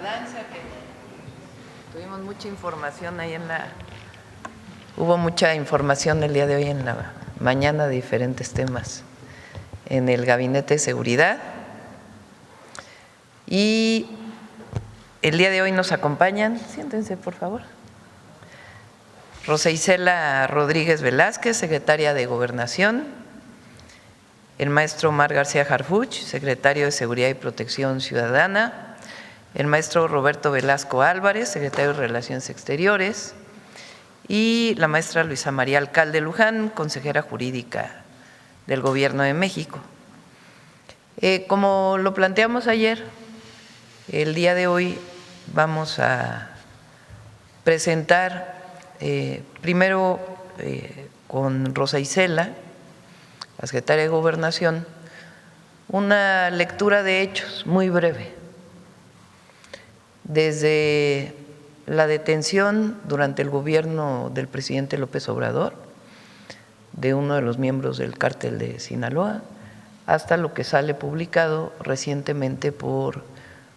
tardanza, que tuvimos mucha información ahí Hubo mucha información el día de hoy en la mañana de diferentes temas en el Gabinete de Seguridad. Y el día de hoy nos acompañan, siéntense por favor, Rosa Isela Rodríguez Velázquez, secretaria de Gobernación, el maestro Omar García Harfuch, secretario de Seguridad y Protección Ciudadana, el maestro Roberto Velasco Álvarez, secretario de Relaciones Exteriores, y la maestra Luisa María Alcalde Luján, consejera jurídica del Gobierno de México. Como lo planteamos ayer, el día de hoy vamos a presentar primero con Rosa Isela, la secretaria de Gobernación, una lectura de hechos muy breve, desde la detención durante el gobierno del presidente López Obrador de uno de los miembros del cártel de Sinaloa, hasta lo que sale publicado recientemente por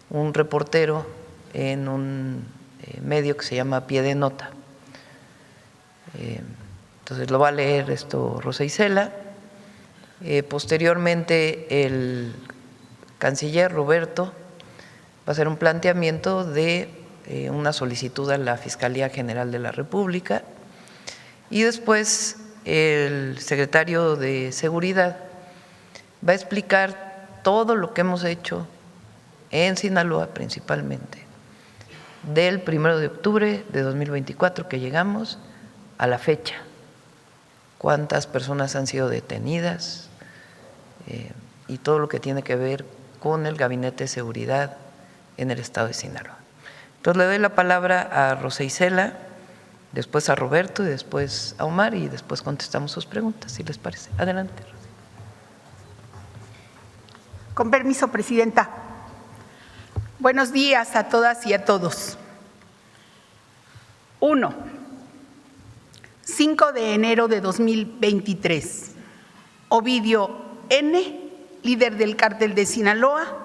un reportero en un medio que se llama Pie de Nota. Entonces lo va a leer esto Rosa Isela. Posteriormente el canciller Roberto va a hacer un planteamiento de una solicitud a la Fiscalía General de la República, y después el secretario de Seguridad va a explicar todo lo que hemos hecho en Sinaloa principalmente, del 1 de octubre de 2024 que llegamos a la fecha, cuántas personas han sido detenidas y todo lo que tiene que ver con el Gabinete de Seguridad en el estado de Sinaloa. Entonces le doy la palabra a Rosa Isela, después a Roberto y después a Omar, y después contestamos sus preguntas, si les parece. Adelante, Rosa. Con permiso, presidenta. Buenos días a todas y a todos. 1. 5 de enero de 2023. Ovidio N., líder del cártel de Sinaloa,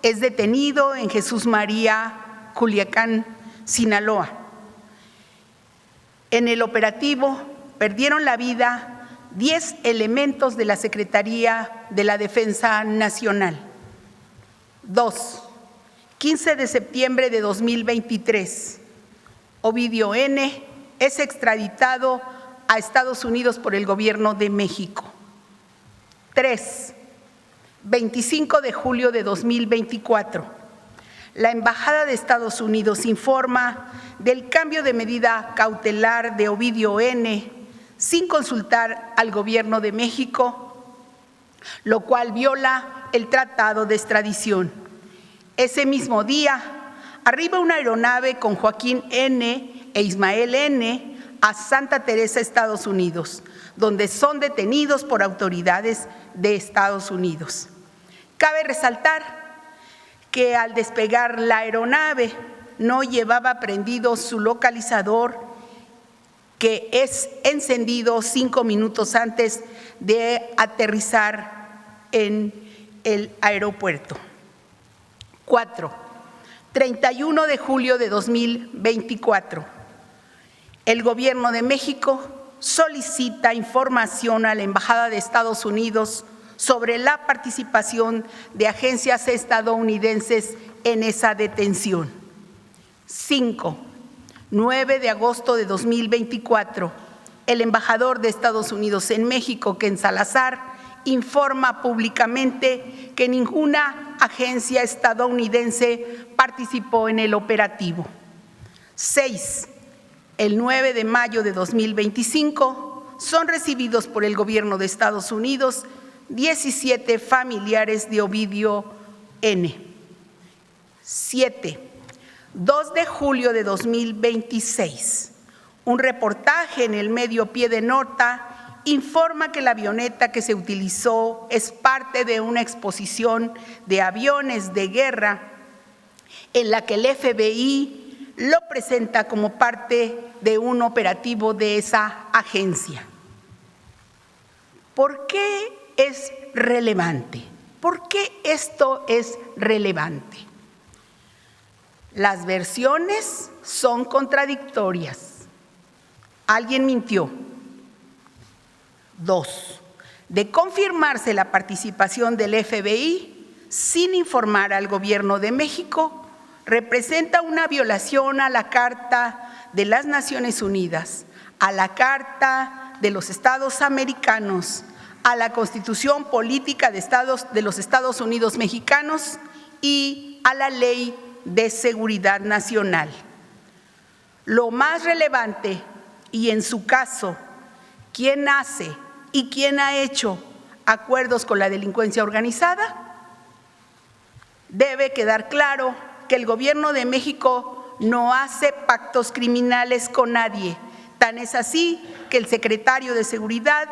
es detenido en Jesús María, Culiacán, Sinaloa. En el operativo perdieron la vida 10 elementos de la Secretaría de la Defensa Nacional. 2. 15 de septiembre de 2023. Ovidio N. es extraditado a Estados Unidos por el Gobierno de México. 3. 25 de julio de 2024. La Embajada de Estados Unidos informa del cambio de medida cautelar de Ovidio N. sin consultar al Gobierno de México, lo cual viola el Tratado de Extradición. Ese mismo día, arriba una aeronave con Joaquín N. e Ismael N. a Santa Teresa, Estados Unidos, donde son detenidos por autoridades de Estados Unidos. Cabe resaltar que al despegar la aeronave no llevaba prendido su localizador, que es encendido 5 minutos antes de aterrizar en el aeropuerto. 4. 31 de julio de 2024. El Gobierno de México solicita información a la Embajada de Estados Unidos sobre la participación de agencias estadounidenses en esa detención. 5. 9 de agosto de 2024. El embajador de Estados Unidos en México, Ken Salazar, informa públicamente que ninguna agencia estadounidense participó en el operativo. 6. El 9 de mayo de 2025 son recibidos por el Gobierno de Estados Unidos 17 familiares de Ovidio N. 7. 2 de julio de 2026. Un reportaje en el medio Pie de Nota informa que la avioneta que se utilizó es parte de una exposición de aviones de guerra en la que el FBI lo presenta como parte de un operativo de esa agencia. ¿Por qué es relevante? ¿Por qué esto es relevante? Las versiones son contradictorias. Alguien mintió. 2. De confirmarse la participación del FBI sin informar al Gobierno de México, representa una violación a la Carta de las Naciones Unidas, a la Carta de los Estados Americanos, a la Constitución Política de los Estados Unidos Mexicanos y a la Ley de Seguridad Nacional. Lo más relevante, y en su caso, ¿quién hace y quién ha hecho acuerdos con la delincuencia organizada? Debe quedar claro que el Gobierno de México no hace pactos criminales con nadie. Tan es así que el secretario de Seguridad,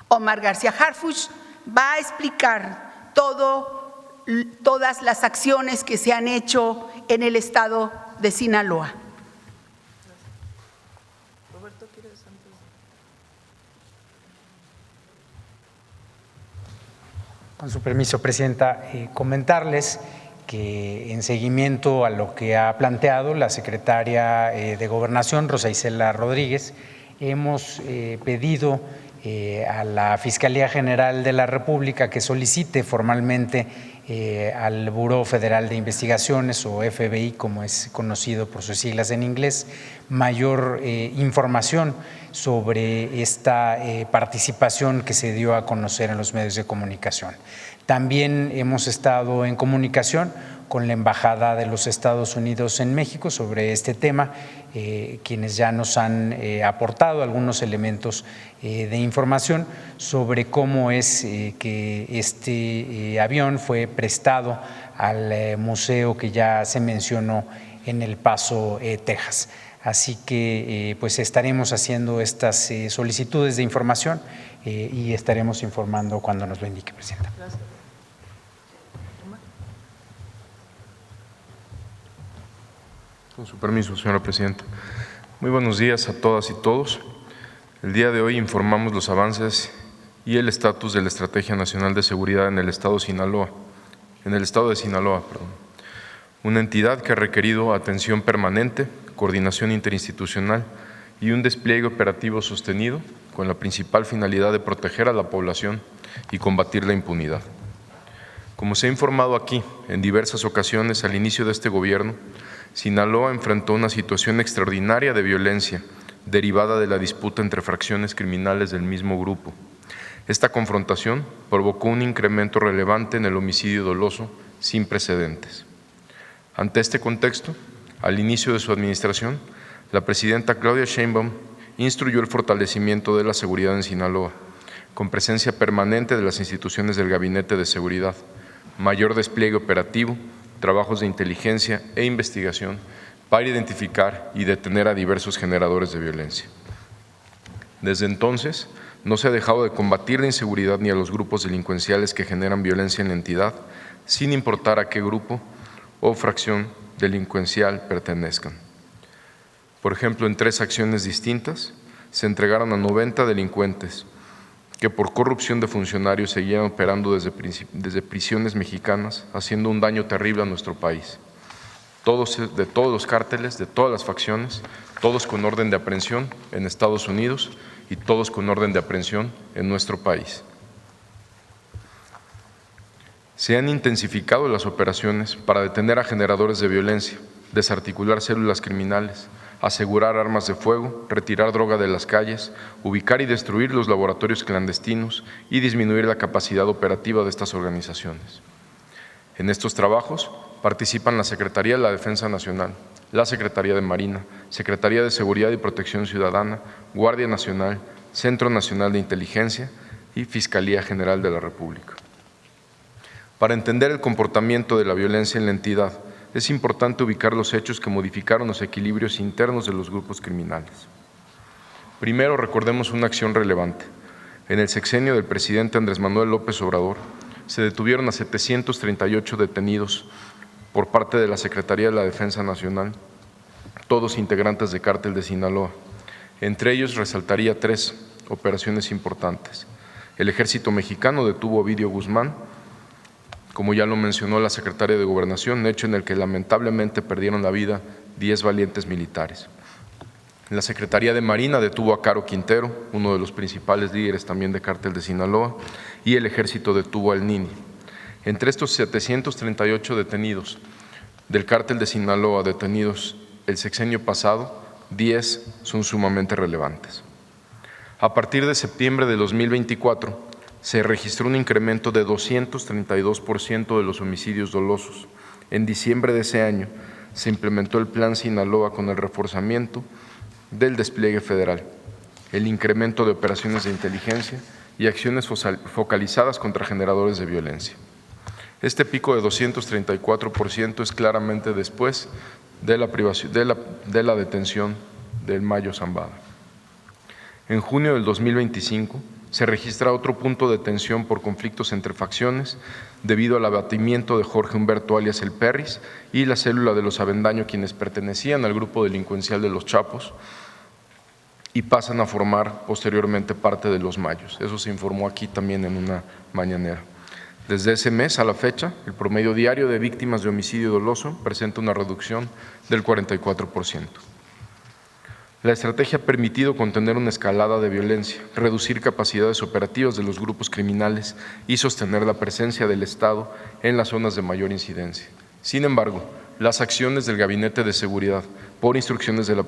Omar García Harfuch, va a explicar todas las acciones que se han hecho en el estado de Sinaloa. Roberto, ¿quieres antes? Con su permiso, Presidenta, comentarles que en seguimiento a lo que ha planteado la secretaria de Gobernación, Rosa Isela Rodríguez, hemos pedido a la Fiscalía General de la República que solicite formalmente al Buró Federal de Investigaciones, o FBI, como es conocido por sus siglas en inglés, mayor información sobre esta participación que se dio a conocer en los medios de comunicación. También hemos estado en comunicación con la Embajada de los Estados Unidos en México sobre este tema, quienes ya nos han aportado algunos elementos de información sobre cómo es que este avión fue prestado al museo que ya se mencionó en El Paso, Texas. Así que pues estaremos haciendo estas solicitudes de información y estaremos informando cuando nos lo indique, Presidenta. Gracias. Con su permiso, señora Presidenta. Muy buenos días a todas y todos. El día de hoy informamos los avances y el estatus de la Estrategia Nacional de Seguridad en el estado de Sinaloa, una entidad que ha requerido atención permanente, coordinación interinstitucional y un despliegue operativo sostenido con la principal finalidad de proteger a la población y combatir la impunidad. Como se ha informado aquí en diversas ocasiones al inicio de este gobierno, Sinaloa enfrentó una situación extraordinaria de violencia derivada de la disputa entre fracciones criminales del mismo grupo. Esta confrontación provocó un incremento relevante en el homicidio doloso sin precedentes. Ante este contexto, al inicio de su administración, la presidenta Claudia Sheinbaum instruyó el fortalecimiento de la seguridad en Sinaloa, con presencia permanente de las instituciones del Gabinete de Seguridad, mayor despliegue operativo, trabajos de inteligencia e investigación para identificar y detener a diversos generadores de violencia. Desde entonces, no se ha dejado de combatir la inseguridad ni a los grupos delincuenciales que generan violencia en la entidad, sin importar a qué grupo o fracción delincuencial pertenezcan. Por ejemplo, en 3 acciones distintas, se entregaron a 90 delincuentes que por corrupción de funcionarios seguían operando desde prisiones mexicanas, haciendo un daño terrible a nuestro país. De todos los cárteles, de todas las facciones, todos con orden de aprehensión en Estados Unidos y todos con orden de aprehensión en nuestro país. Se han intensificado las operaciones para detener a generadores de violencia, desarticular células criminales, asegurar armas de fuego, retirar droga de las calles, ubicar y destruir los laboratorios clandestinos y disminuir la capacidad operativa de estas organizaciones. En estos trabajos participan la Secretaría de la Defensa Nacional, la Secretaría de Marina, Secretaría de Seguridad y Protección Ciudadana, Guardia Nacional, Centro Nacional de Inteligencia y Fiscalía General de la República. Para entender el comportamiento de la violencia en la entidad, es importante ubicar los hechos que modificaron los equilibrios internos de los grupos criminales. Primero, recordemos una acción relevante. En el sexenio del presidente Andrés Manuel López Obrador, se detuvieron a 738 detenidos por parte de la Secretaría de la Defensa Nacional, todos integrantes de Cártel de Sinaloa. Entre ellos resaltaría 3 operaciones importantes. El Ejército Mexicano detuvo a Ovidio Guzmán, como ya lo mencionó la secretaria de Gobernación, hecho en el que lamentablemente perdieron la vida 10 valientes militares. La Secretaría de Marina detuvo a Caro Quintero, uno de los principales líderes también de Cártel de Sinaloa, y el Ejército detuvo al Nini. Entre estos 738 detenidos del Cártel de Sinaloa detenidos el sexenio pasado, 10 son sumamente relevantes. A partir de septiembre de 2024, se registró un incremento de 232% de los homicidios dolosos. En diciembre de ese año se implementó el Plan Sinaloa con el reforzamiento del despliegue federal, el incremento de operaciones de inteligencia y acciones focalizadas contra generadores de violencia. Este pico de 234% es claramente después de la detención del Mayo Zambada. En junio del 2025 se registra otro punto de tensión por conflictos entre facciones debido al abatimiento de Jorge Humberto alias El Perris y la célula de los Avendaño, quienes pertenecían al grupo delincuencial de los Chapos y pasan a formar posteriormente parte de los Mayos. Eso se informó aquí también en una mañanera. Desde ese mes a la fecha, el promedio diario de víctimas de homicidio doloso presenta una reducción del 44%. La estrategia ha permitido contener una escalada de violencia, reducir capacidades operativas de los grupos criminales y sostener la presencia del Estado en las zonas de mayor incidencia. Sin embargo, las acciones del Gabinete de Seguridad, por instrucciones de la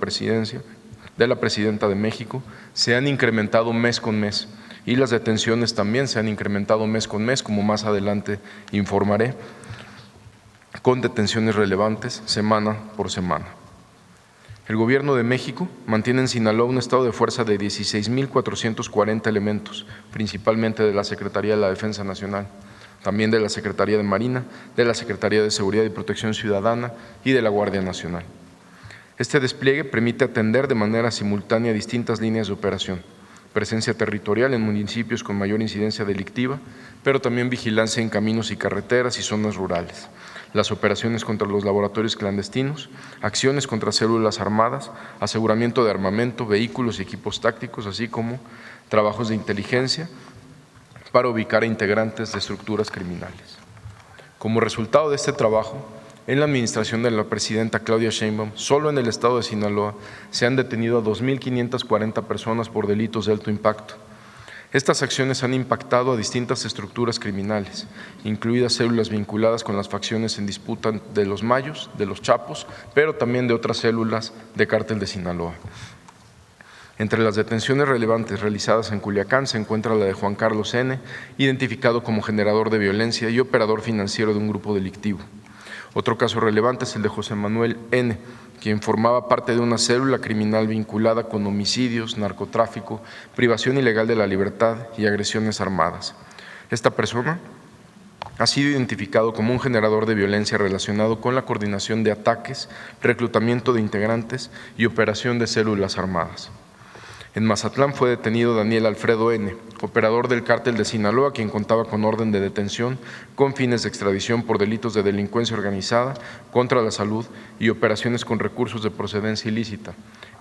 Presidenta de México, se han incrementado mes con mes y las detenciones también se han incrementado mes con mes, como más adelante informaré, con detenciones relevantes semana por semana. El Gobierno de México mantiene en Sinaloa un estado de fuerza de 16,440 elementos, principalmente de la Secretaría de la Defensa Nacional, también de la Secretaría de Marina, de la Secretaría de Seguridad y Protección Ciudadana y de la Guardia Nacional. Este despliegue permite atender de manera simultánea distintas líneas de operación, presencia territorial en municipios con mayor incidencia delictiva, pero también vigilancia en caminos y carreteras y zonas rurales, las operaciones contra los laboratorios clandestinos, acciones contra células armadas, aseguramiento de armamento, vehículos y equipos tácticos, así como trabajos de inteligencia para ubicar a integrantes de estructuras criminales. Como resultado de este trabajo, en la administración de la presidenta Claudia Sheinbaum, solo en el estado de Sinaloa se han detenido a 2,540 personas por delitos de alto impacto. Estas acciones han impactado a distintas estructuras criminales, incluidas células vinculadas con las facciones en disputa de los Mayos, de los Chapos, pero también de otras células de Cártel de Sinaloa. Entre las detenciones relevantes realizadas en Culiacán se encuentra la de Juan Carlos N., identificado como generador de violencia y operador financiero de un grupo delictivo. Otro caso relevante es el de José Manuel N., quien formaba parte de una célula criminal vinculada con homicidios, narcotráfico, privación ilegal de la libertad y agresiones armadas. Esta persona ha sido identificado como un generador de violencia relacionado con la coordinación de ataques, reclutamiento de integrantes y operación de células armadas. En Mazatlán fue detenido Daniel Alfredo N., operador del Cártel de Sinaloa, quien contaba con orden de detención con fines de extradición por delitos de delincuencia organizada, contra la salud y operaciones con recursos de procedencia ilícita.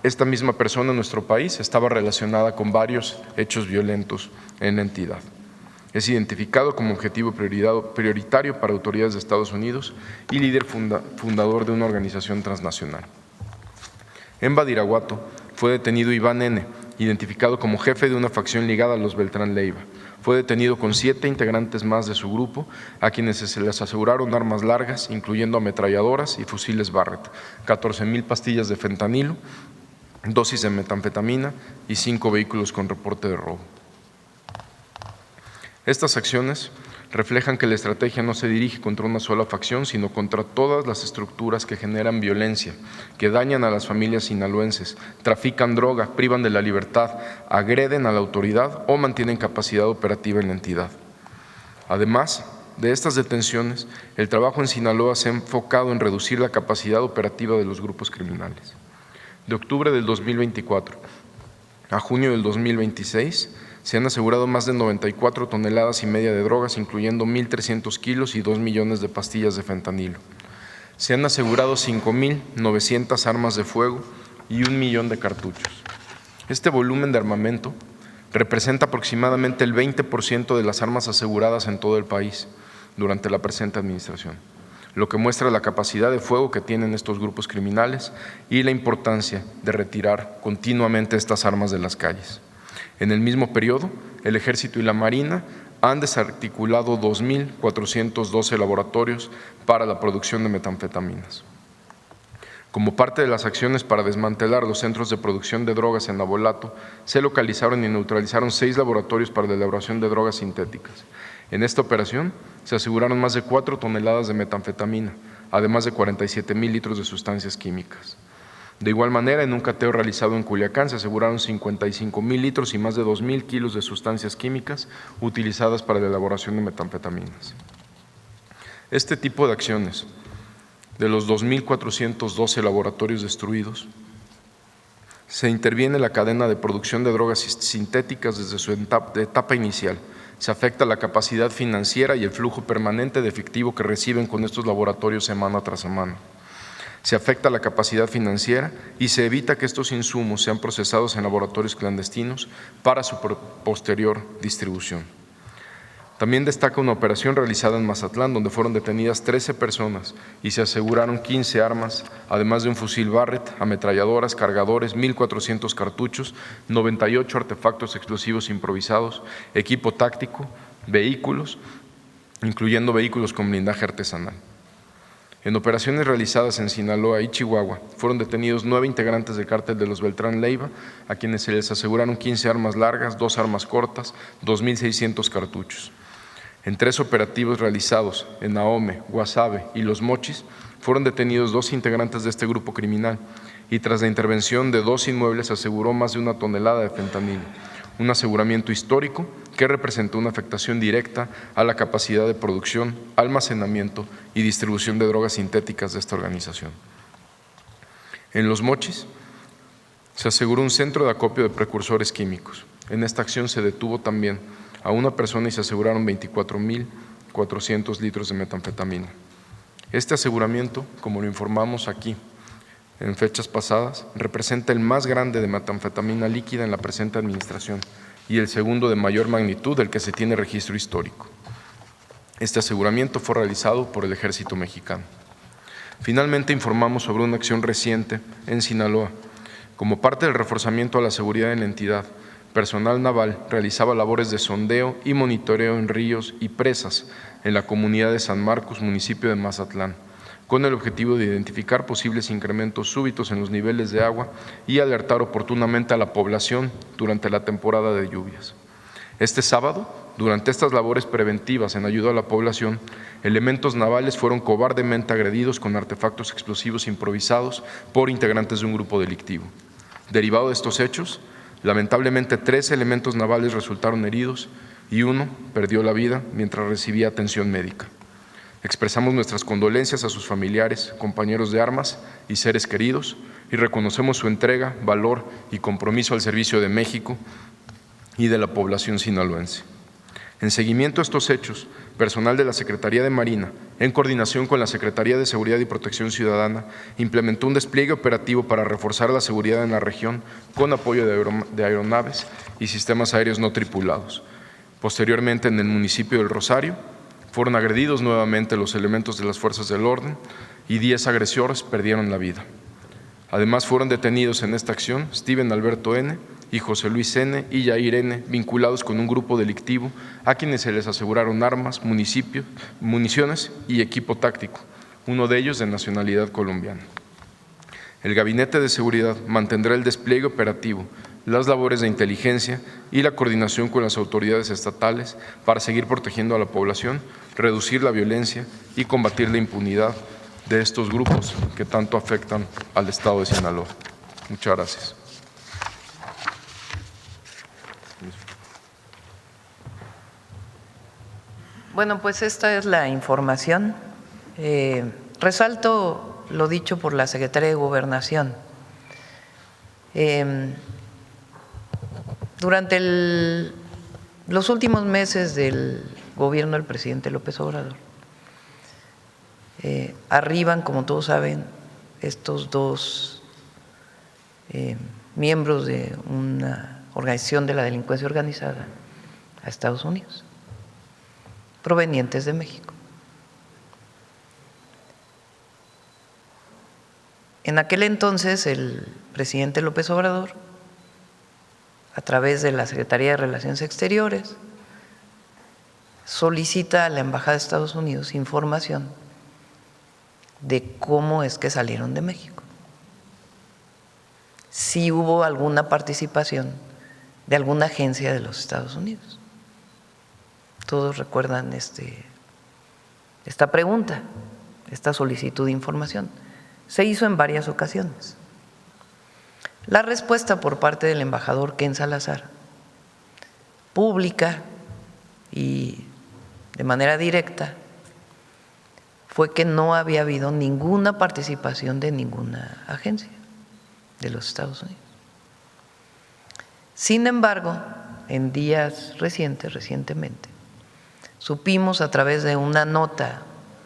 Esta misma persona en nuestro país estaba relacionada con varios hechos violentos en la entidad. Es identificado como objetivo prioritario para autoridades de Estados Unidos y líder fundador de una organización transnacional. En Badiraguato fue detenido Iván N., identificado como jefe de una facción ligada a los Beltrán Leiva. Fue detenido con 7 integrantes más de su grupo, a quienes se les aseguraron armas largas, incluyendo ametralladoras y fusiles Barrett, 14,000 pastillas de fentanilo, dosis de metanfetamina y 5 vehículos con reporte de robo. Estas acciones reflejan que la estrategia no se dirige contra una sola facción, sino contra todas las estructuras que generan violencia, que dañan a las familias sinaloenses, trafican droga, privan de la libertad, agreden a la autoridad o mantienen capacidad operativa en la entidad. Además de estas detenciones, el trabajo en Sinaloa se ha enfocado en reducir la capacidad operativa de los grupos criminales. De octubre del 2024 a junio del 2026, se han asegurado más de 94,5 toneladas de drogas, incluyendo 1,300 kilos y 2 millones de pastillas de fentanilo. Se han asegurado 5,900 armas de fuego y 1 millón de cartuchos. Este volumen de armamento representa aproximadamente el 20% de las armas aseguradas en todo el país durante la presente administración, lo que muestra la capacidad de fuego que tienen estos grupos criminales y la importancia de retirar continuamente estas armas de las calles. En el mismo periodo, el Ejército y la Marina han desarticulado 2.412 laboratorios para la producción de metanfetaminas. Como parte de las acciones para desmantelar los centros de producción de drogas en Navolato, se localizaron y neutralizaron 6 laboratorios para la elaboración de drogas sintéticas. En esta operación se aseguraron más de 4 toneladas de metanfetamina, además de 47,000 litros de sustancias químicas. De igual manera, en un cateo realizado en Culiacán se aseguraron 55,000 litros y más de 2,000 kilos de sustancias químicas utilizadas para la elaboración de metanfetaminas. Este tipo de acciones, de los 2.412 laboratorios destruidos, se interviene en la cadena de producción de drogas sintéticas desde su etapa inicial. Se afecta la capacidad financiera y el flujo permanente de efectivo que reciben con estos laboratorios semana tras semana. Se afecta la capacidad financiera y se evita que estos insumos sean procesados en laboratorios clandestinos para su posterior distribución. También destaca una operación realizada en Mazatlán, donde fueron detenidas 13 personas y se aseguraron 15 armas, además de un fusil Barrett, ametralladoras, cargadores, 1,400 cartuchos, 98 artefactos explosivos improvisados, equipo táctico, vehículos, incluyendo vehículos con blindaje artesanal. En operaciones realizadas en Sinaloa y Chihuahua, fueron detenidos 9 integrantes del cártel de los Beltrán Leiva, a quienes se les aseguraron 15 armas largas, 2 armas cortas, 2,600 cartuchos. En 3 operativos realizados en Ahome, Guasave y Los Mochis, fueron detenidos 2 integrantes de este grupo criminal y tras la intervención de 2 inmuebles se aseguró más de 1 tonelada de fentanilo, un aseguramiento histórico que representó una afectación directa a la capacidad de producción, almacenamiento y distribución de drogas sintéticas de esta organización. En Los Mochis se aseguró un centro de acopio de precursores químicos. En esta acción se detuvo también a una persona y se aseguraron 24,400 litros de metanfetamina. Este aseguramiento, como lo informamos aquí en fechas pasadas, representa el más grande de metanfetamina líquida en la presente administración y el segundo de mayor magnitud del que se tiene registro histórico. Este aseguramiento fue realizado por el Ejército Mexicano. Finalmente, informamos sobre una acción reciente en Sinaloa. Como parte del reforzamiento a la seguridad en la entidad, personal naval realizaba labores de sondeo y monitoreo en ríos y presas en la comunidad de San Marcos, municipio de Mazatlán, con el objetivo de identificar posibles incrementos súbitos en los niveles de agua y alertar oportunamente a la población durante la temporada de lluvias. Este sábado, durante estas labores preventivas en ayuda a la población, elementos navales fueron cobardemente agredidos con artefactos explosivos improvisados por integrantes de un grupo delictivo. Derivado de estos hechos, lamentablemente 3 elementos navales resultaron heridos y 1 perdió la vida mientras recibía atención médica. Expresamos nuestras condolencias a sus familiares, compañeros de armas y seres queridos y reconocemos su entrega, valor y compromiso al servicio de México y de la población sinaloense. En seguimiento a estos hechos, personal de la Secretaría de Marina, en coordinación con la Secretaría de Seguridad y Protección Ciudadana, implementó un despliegue operativo para reforzar la seguridad en la región con apoyo de aeronaves y sistemas aéreos no tripulados. Posteriormente, en el municipio del Rosario, fueron agredidos nuevamente los elementos de las fuerzas del orden y 10 agresores perdieron la vida. Además, fueron detenidos en esta acción Steven Alberto N. y José Luis N. y Yair N., vinculados con un grupo delictivo a quienes se les aseguraron armas, municiones y equipo táctico, uno de ellos de nacionalidad colombiana. El Gabinete de Seguridad mantendrá el despliegue operativo, las labores de inteligencia y la coordinación con las autoridades estatales para seguir protegiendo a la población, reducir la violencia y combatir la impunidad de estos grupos que tanto afectan al estado de Sinaloa. Muchas gracias. Bueno, pues esta es la información. Resalto lo dicho por la Secretaría de Gobernación. Durante los últimos meses del gobierno del presidente López Obrador, arriban, como todos saben, estos 2 miembros de una organización de la delincuencia organizada a Estados Unidos, provenientes de México. En aquel entonces el presidente López Obrador, a través de la Secretaría de Relaciones Exteriores, solicita a la Embajada de Estados Unidos información de cómo es que salieron de México. Si hubo alguna participación de alguna agencia de los Estados Unidos. Todos recuerdan esta pregunta, esta solicitud de información. Se hizo en varias ocasiones. La respuesta por parte del embajador Ken Salazar, pública y de manera directa, fue que no había habido ninguna participación de ninguna agencia de los Estados Unidos. Sin embargo, en días recientemente, supimos a través de una nota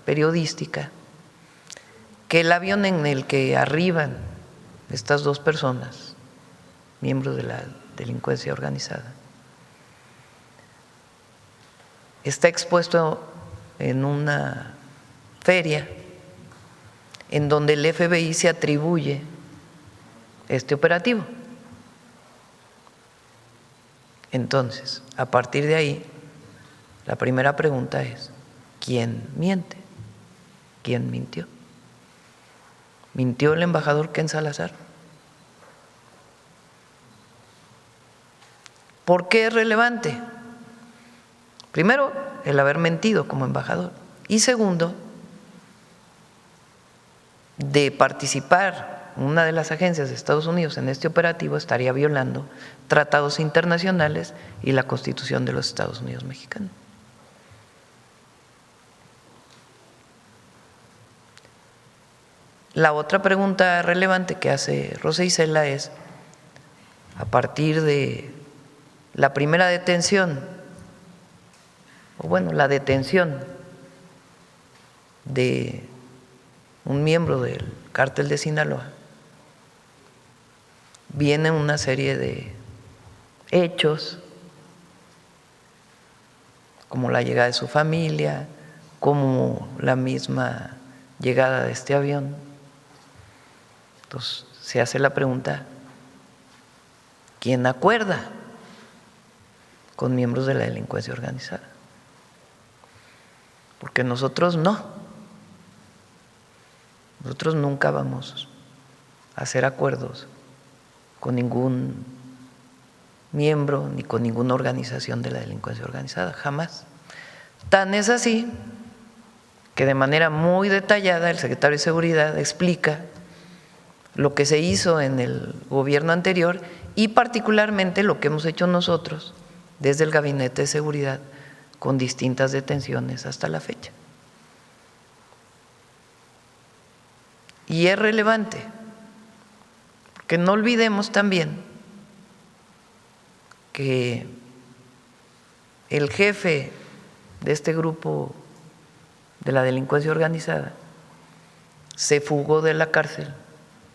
periodística que el avión en el que arriban estas dos personas, miembros de la delincuencia organizada, está expuesto en una feria en donde el FBI se atribuye este operativo. Entonces, a partir de ahí, la primera pregunta es, ¿quién miente? ¿Quién mintió? ¿Mintió el embajador Ken Salazar? ¿Por qué es relevante? Primero, el haber mentido como embajador. Y segundo, de participar una de las agencias de Estados Unidos en este operativo estaría violando tratados internacionales y la Constitución de los Estados Unidos mexicanos. La otra pregunta relevante que hace Rosa Isela es, a partir de la primera detención, o bueno, la detención de un miembro del cártel de Sinaloa, viene una serie de hechos, como la llegada de su familia, como la misma llegada de este avión. Entonces se hace la pregunta, ¿quién acuerda con miembros de la delincuencia organizada? Porque nosotros no. Nosotros nunca vamos a hacer acuerdos con ningún miembro ni con ninguna organización de la delincuencia organizada, jamás. Tan es así que de manera muy detallada el secretario de Seguridad explica lo que se hizo en el gobierno anterior y particularmente lo que hemos hecho nosotros desde el Gabinete de Seguridad con distintas detenciones hasta la fecha. Y es relevante, porque no olvidemos también que el jefe de este grupo de la delincuencia organizada se fugó de la cárcel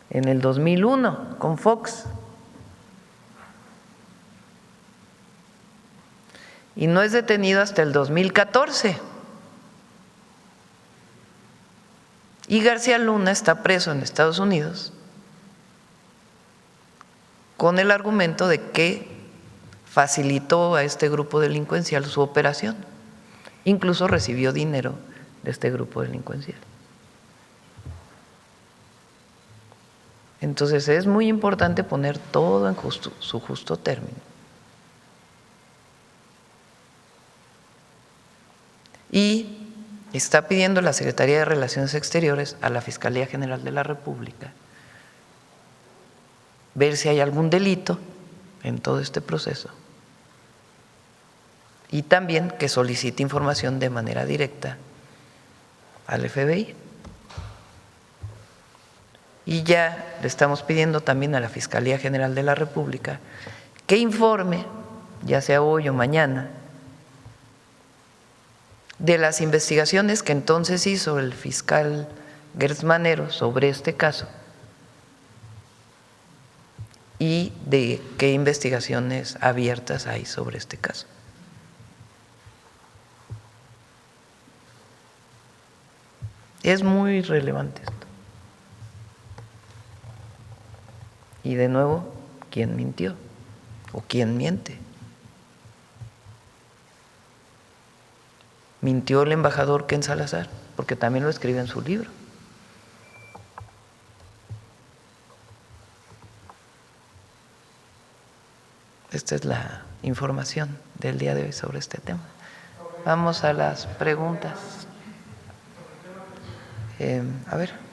en el 2001 con Fox. Y no es detenido hasta el 2014. Y García Luna está preso en Estados Unidos con el argumento de que facilitó a este grupo delincuencial su operación. Incluso recibió dinero de este grupo delincuencial. Entonces es muy importante poner todo en su justo término. Y está pidiendo la Secretaría de Relaciones Exteriores a la Fiscalía General de la República ver si hay algún delito en todo este proceso y también que solicite información de manera directa al FBI. Y ya le estamos pidiendo también a la Fiscalía General de la República que informe, ya sea hoy o mañana, de las investigaciones que entonces hizo el fiscal Gertz Manero sobre este caso y de qué investigaciones abiertas hay sobre este caso. Es muy relevante esto. Y de nuevo, ¿quién mintió? ¿O quién miente? Mintió el embajador Ken Salazar, porque también lo escribe en su libro. Esta es la información del día de hoy sobre este tema. Vamos a las preguntas. A ver.